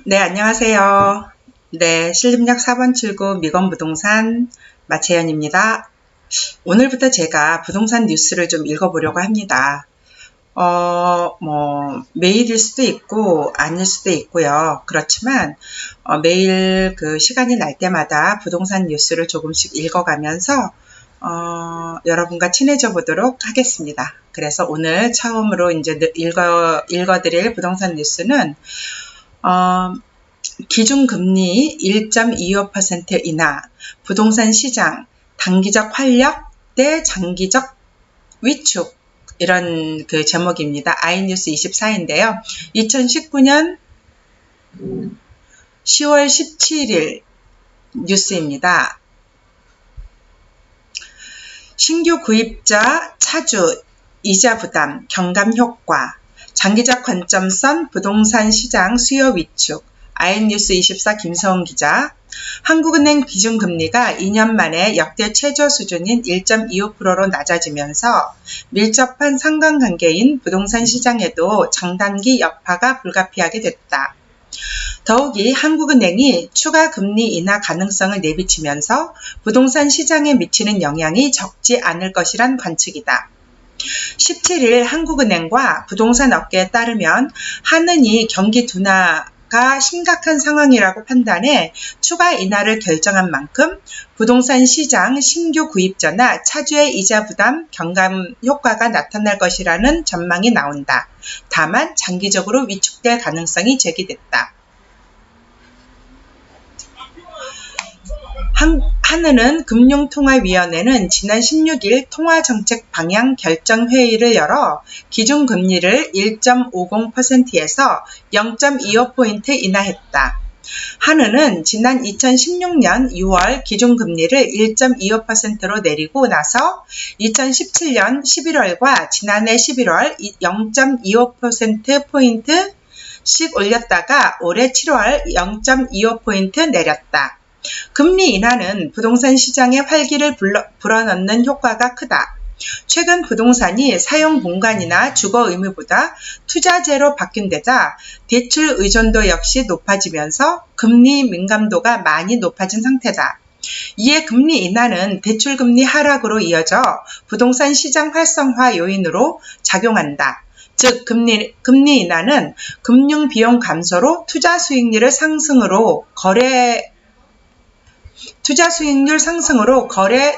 네, 안녕하세요. 네, 신림역 4번 출구 미건부동산 마채연입니다. 오늘부터 제가 부동산 뉴스를 좀 읽어보려고 합니다. 매일일 수도 있고 아닐 수도 있고요. 그렇지만 매일 그 시간이 날 때마다 부동산 뉴스를 조금씩 읽어가면서 여러분과 친해져 보도록 하겠습니다. 그래서 오늘 처음으로 이제 읽어드릴 부동산 뉴스는 기준금리 1.25% 인하, 부동산 시장 단기적 활력 대 장기적 위축, 이런 그 제목입니다. 아이뉴스 24인데요. 2019년 10월 17일 뉴스입니다. 신규 구입자 차주, 이자 부담, 경감 효과, 장기적 관점선 부동산 시장 수요 위축, 아이뉴스 24 김서훈 기자. 한국은행 기준금리가 2년 만에 역대 최저 수준인 1.25%로 낮아지면서 밀접한 상관관계인 부동산 시장에도 장단기 여파가 불가피하게 됐다. 더욱이 한국은행이 추가 금리 인하 가능성을 내비치면서 부동산 시장에 미치는 영향이 적지 않을 것이란 관측이다. 17일 한국은행과 부동산 업계에 따르면 한은이 경기 둔화가 심각한 상황이라고 판단해 추가 인하를 결정한 만큼 부동산 시장 신규 구입자나 차주의 이자 부담 경감 효과가 나타날 것이라는 전망이 나온다. 다만 장기적으로 위축될 가능성이 제기됐다. 한은은 금융통화위원회는 지난 16일 통화정책 방향 결정회의를 열어 기준금리를 1.50%에서 0.25포인트 인하했다. 한은은 지난 2016년 6월 기준금리를 1.25%로 내리고 나서 2017년 11월과 지난해 11월 0.25%포인트씩 올렸다가 올해 7월 0.25포인트 내렸다. 금리 인하는 부동산 시장의 활기를 불어넣는 효과가 크다. 최근 부동산이 사용 공간이나 주거 의무보다 투자재로 바뀐 데다 대출 의존도 역시 높아지면서 금리 민감도가 많이 높아진 상태다. 이에 금리 인하는 대출 금리 하락으로 이어져 부동산 시장 활성화 요인으로 작용한다. 즉 금리 인하는 금융 비용 감소로 투자 수익률 상승으로 거래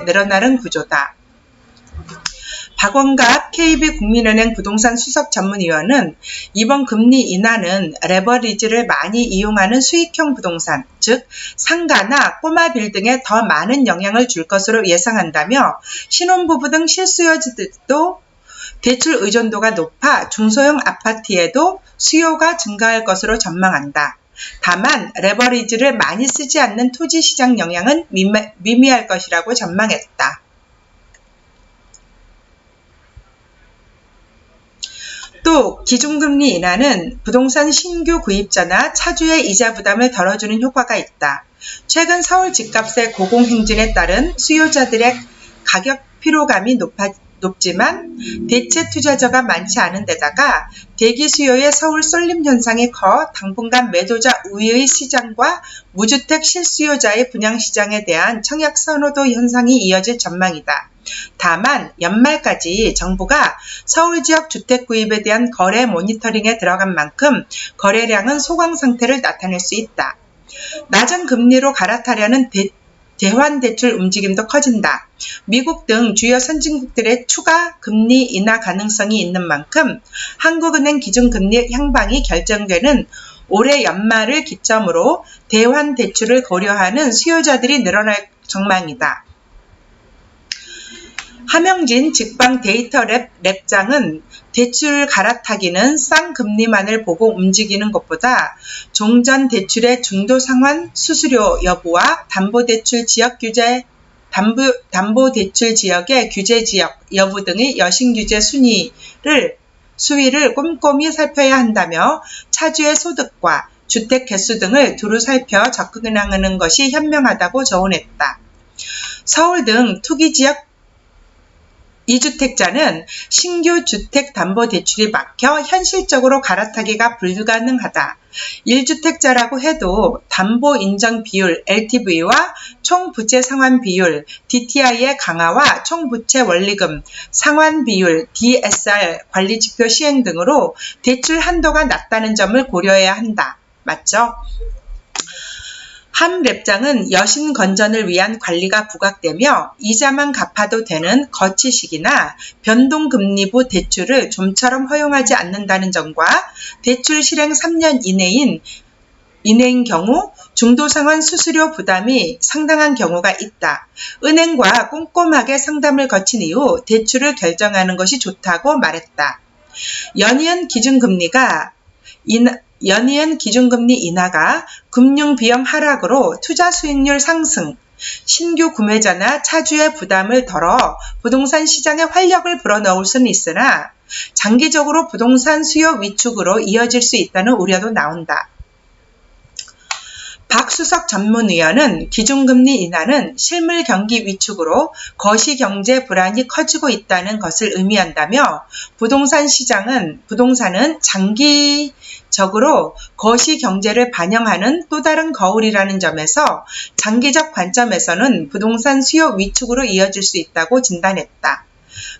늘어나는 구조다. 박원갑 KB국민은행 부동산 수석 전문위원은 이번 금리 인하는 레버리지를 많이 이용하는 수익형 부동산, 즉 상가나 꼬마 빌딩에 더 많은 영향을 줄 것으로 예상한다며 신혼부부 등 실수요자들도 대출 의존도가 높아 중소형 아파트에도 수요가 증가할 것으로 전망한다. 다만 레버리지를 많이 쓰지 않는 토지 시장 영향은 미미할 것이라고 전망했다. 또 기준금리 인하는 부동산 신규 구입자나 차주의 이자 부담을 덜어주는 효과가 있다. 최근 서울 집값의 고공행진에 따른 수요자들의 가격 피로감이 높지만 대체 투자자가 많지 않은 데다가 대기 수요의 서울 쏠림 현상이 커 당분간 매도자 우위의 시장과 무주택 실수요자의 분양시장에 대한 청약 선호도 현상이 이어질 전망이다. 다만 연말까지 정부가 서울 지역 주택 구입에 대한 거래 모니터링에 들어간 만큼 거래량은 소강 상태를 나타낼 수 있다. 낮은 금리로 갈아타려는 대환 대출 움직임도 커진다. 미국 등 주요 선진국들의 추가 금리 인하 가능성이 있는 만큼 한국은행 기준금리 향방이 결정되는 올해 연말을 기점으로 대환 대출을 고려하는 수요자들이 늘어날 전망이다. 함영진 직방 데이터 랩장은 대출 갈아타기는 싼금리만을 보고 움직이는 것보다 종전 대출의 중도 상환 수수료 여부와 담보대출 지역의 규제 지역 여부 등의 여신 규제 수위를 꼼꼼히 살펴야 한다며 차주의 소득과 주택 개수 등을 두루 살펴 접근하는 것이 현명하다고 조언했다. 서울 등 투기 지역 2주택자는 신규 주택담보대출이 막혀 현실적으로 갈아타기가 불가능하다. 1주택자라고 해도 담보인정비율 LTV와 총부채 상환비율 DTI의 강화와 총부채 원리금 상환비율 DSR 관리지표 시행 등으로 대출 한도가 낮다는 점을 고려해야 한다. 맞죠? 한 랩장은 여신 건전을 위한 관리가 부각되며 이자만 갚아도 되는 거치식이나 변동금리부 대출을 좀처럼 허용하지 않는다는 점과 대출 실행 3년 이내인 경우 중도상환 수수료 부담이 상당한 경우가 있다. 은행과 꼼꼼하게 상담을 거친 이후 대출을 결정하는 것이 좋다고 말했다. 연이은 기준금리 인하가 금융비용 하락으로 투자 수익률 상승, 신규 구매자나 차주의 부담을 덜어 부동산 시장에 활력을 불어넣을 수는 있으나 장기적으로 부동산 수요 위축으로 이어질 수 있다는 우려도 나온다. 박수석 전문위원은 기준금리 인하는 실물 경기 위축으로 거시경제 불안이 커지고 있다는 것을 의미한다며 부동산은 장기적으로 거시경제를 반영하는 또 다른 거울이라는 점에서 장기적 관점에서는 부동산 수요 위축으로 이어질 수 있다고 진단했다.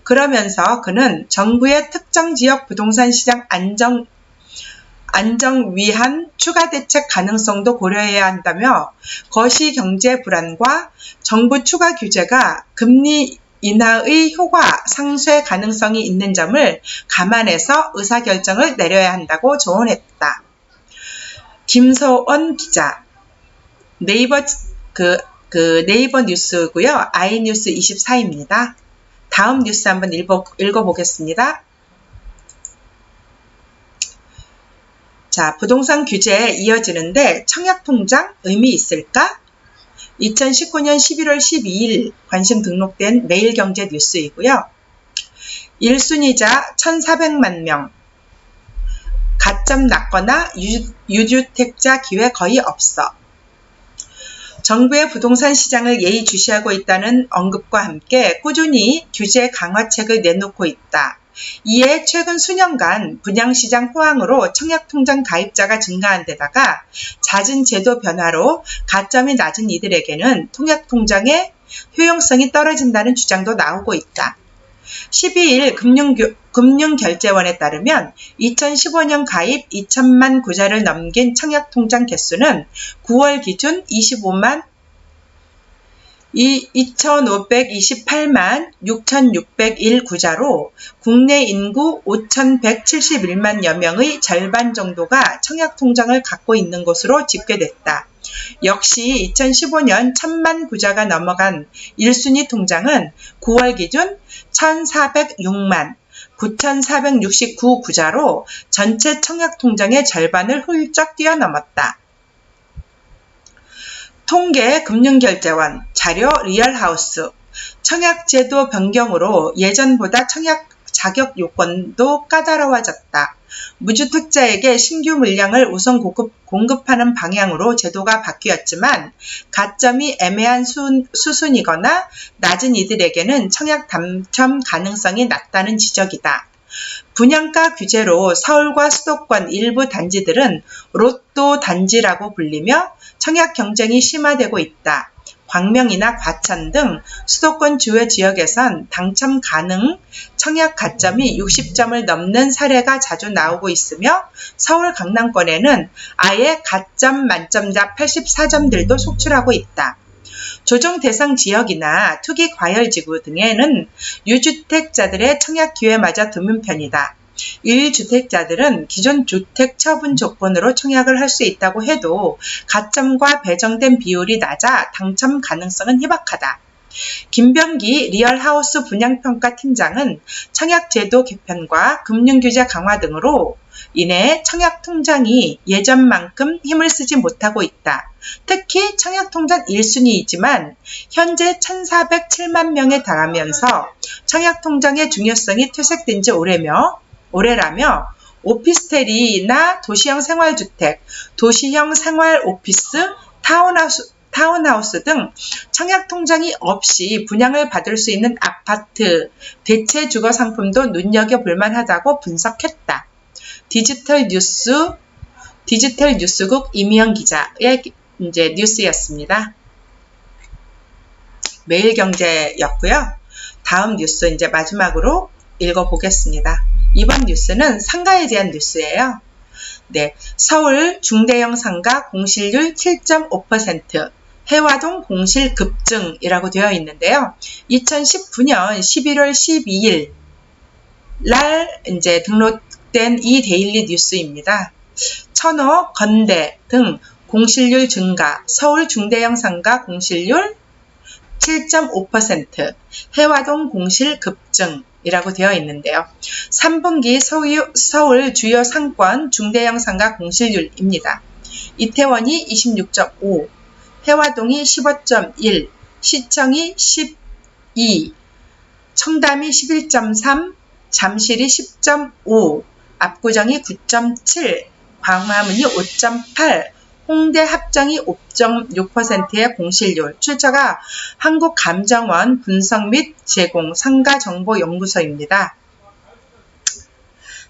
그러면서 그는 정부의 특정 지역 부동산 시장 안정 위한 추가 대책 가능성도 고려해야 한다며 거시경제 불안과 정부 추가 규제가 금리 인하의 효과 상쇄 가능성이 있는 점을 감안해서 의사결정을 내려야 한다고 조언했다. 김소원 기자, 네이버 뉴스고요. 아이뉴스 24입니다. 다음 뉴스 한번 읽어보겠습니다. 자, 부동산 규제에 이어지는데 청약통장 의미 있을까? 2019년 11월 12일 관심 등록된 매일경제 뉴스이고요. 1순위자 1,400만 명, 가점 낮거나 유주택자 기회 거의 없어. 정부의 부동산 시장을 예의주시하고 있다는 언급과 함께 꾸준히 규제 강화책을 내놓고 있다. 이에 최근 수년간 분양시장 호황으로 청약통장 가입자가 증가한 데다가 잦은 제도 변화로 가점이 낮은 이들에게는 통장의 효용성이 떨어진다는 주장도 나오고 있다. 12일 금융결제원에 따르면 2015년 가입 2천만 구자를 넘긴 청약통장 개수는 9월 기준 2,528만 6,601 구자로 국내 인구 5,171만여 명의 절반 정도가 청약통장을 갖고 있는 것으로 집계됐다. 역시 2015년 1,000만 구자가 넘어간 1순위 통장은 9월 기준 1,406만 9,469 구자로 전체 청약통장의 절반을 훌쩍 뛰어넘었다. 통계 금융결제원 자료 리얼하우스 청약제도 변경으로 예전보다 청약 자격 요건도 까다로워졌다. 무주택자에게 신규 물량을 우선 공급하는 방향으로 제도가 바뀌었지만 가점이 애매한 수순이거나 낮은 이들에게는 청약 당첨 가능성이 낮다는 지적이다. 분양가 규제로 서울과 수도권 일부 단지들은 로또 단지라고 불리며 청약 경쟁이 심화되고 있다. 광명이나 과천 등 수도권 주요 지역에선 당첨 가능 청약 가점이 60점을 넘는 사례가 자주 나오고 있으며 서울 강남권에는 아예 가점 만점자 84점들도 속출하고 있다. 조정 대상 지역이나 투기 과열지구 등에는 유주택자들의 청약 기회마저 드문 편이다. 1주택자들은 기존 주택 처분 조건으로 청약을 할 수 있다고 해도 가점과 배정된 비율이 낮아 당첨 가능성은 희박하다. 김병기 리얼하우스 분양평가 팀장은 청약제도 개편과 금융규제 강화 등으로 인해 청약통장이 예전만큼 힘을 쓰지 못하고 있다. 특히 청약통장 1순위이지만 현재 1,407만 명에 달하면서 청약통장의 중요성이 퇴색된 지 오래라며 오피스텔이나 도시형 생활주택, 도시형 생활오피스, 타운하우스 등 청약통장이 없이 분양을 받을 수 있는 아파트, 대체 주거 상품도 눈여겨볼 만하다고 분석했다. 디지털 뉴스국 이미영 기자의 이제 뉴스였습니다. 매일경제였고요. 다음 뉴스 이제 마지막으로 읽어보겠습니다. 이번 뉴스는 상가에 대한 뉴스예요. 네, 서울 중대형 상가 공실률 7.5%, 해화동 공실 급증이라고 되어 있는데요. 2019년 11월 12일 날 이제 등록된 이 데일리 뉴스입니다. 천호, 건대 등 공실률 증가, 서울 중대형 상가 공실률 7.5%, 해화동 공실 급증이라고 되어 있는데요. 3분기 서울 주요 상권 중대형 상가 공실률입니다. 이태원이 26.5, 해화동이 15.1, 시청이 12, 청담이 11.3, 잠실이 10.5, 압구정이 9.7, 광화문이 5.8, 홍대 합정이 5.6%의 공실률. 출처가 한국감정원 분석 및 제공 상가정보연구소입니다.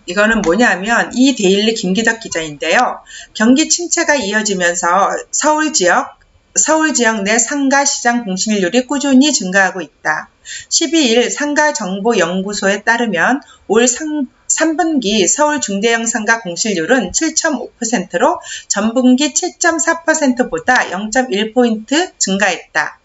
이거는 뭐냐면 이 데일리 김기덕 기자인데요. 경기 침체가 이어지면서 서울 지역 내 상가 시장 공실률이 꾸준히 증가하고 있다. 12일 상가정보연구소에 따르면 올 3분기 서울 중대형 상가 공실률은 7.5%로 전분기 7.4%보다 0.1포인트 증가했다.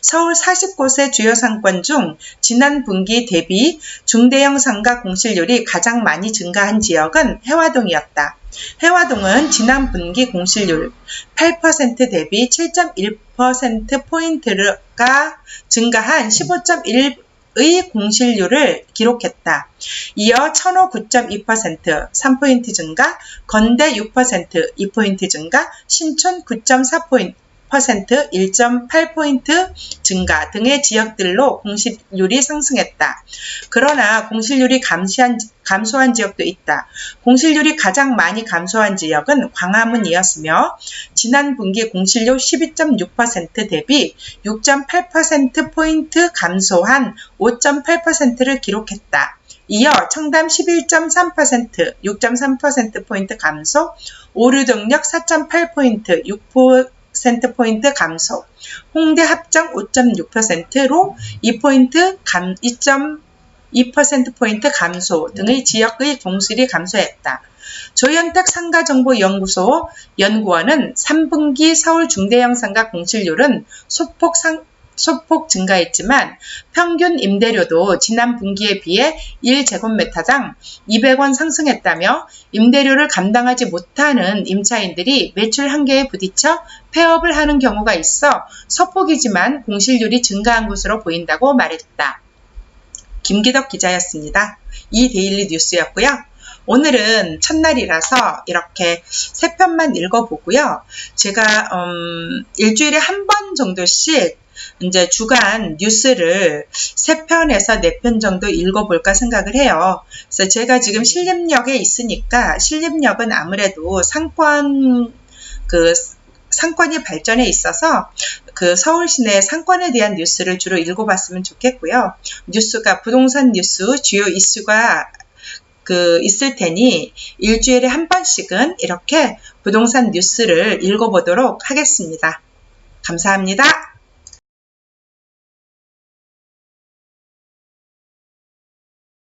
서울 40곳의 주요 상권 중 지난 분기 대비 중대형 상가 공실률이 가장 많이 증가한 지역은 해화동이었다. 해화동은 지난 분기 공실률 8% 대비 7.1%포인트가 증가한 15.1의 공실률을 기록했다. 이어 천호 9.2%, 3포인트 증가, 건대 6%, 2포인트 증가, 신촌 9.4%, 1.8포인트 증가 등의 지역들로 공실률이 상승했다. 그러나 공실률이 감소한 지역도 있다. 공실률이 가장 많이 감소한 지역은 광화문이었으며 지난 분기 공실률 12.6% 대비 6.8%포인트 감소한 5.8%를 기록했다. 이어 청담 11.3%, 6.3%포인트 감소, 오류동역 4.8포인트, 6%포인트 감소, 홍대 합정 5.6%로 2.2%포인트 감소 등의 지역의 공실이 감소했다. 조현택 상가정보연구소 연구원은 3분기 서울 중대형 상가 공실률은 소폭 증가했지만 평균 임대료도 지난 분기에 비해 1제곱미터당 200원 상승했다며 임대료를 감당하지 못하는 임차인들이 매출 한계에 부딪혀 폐업을 하는 경우가 있어 소폭이지만 공실률이 증가한 것으로 보인다고 말했다. 김기덕 기자였습니다. 이 데일리 뉴스였고요. 오늘은 첫날이라서 이렇게 3편만 읽어보고요. 제가 일주일에 한 번 정도씩 이제 주간 뉴스를 3편에서 4편 정도 읽어볼까 생각을 해요. 그래서 제가 지금 신림역에 있으니까 신림역은 아무래도 상권이 발전해 있어서 그 서울 시내 상권에 대한 뉴스를 주로 읽어봤으면 좋겠고요. 뉴스가 부동산 뉴스 주요 이슈가 있을 테니 일주일에 한 번씩은 이렇게 부동산 뉴스를 읽어보도록 하겠습니다. 감사합니다.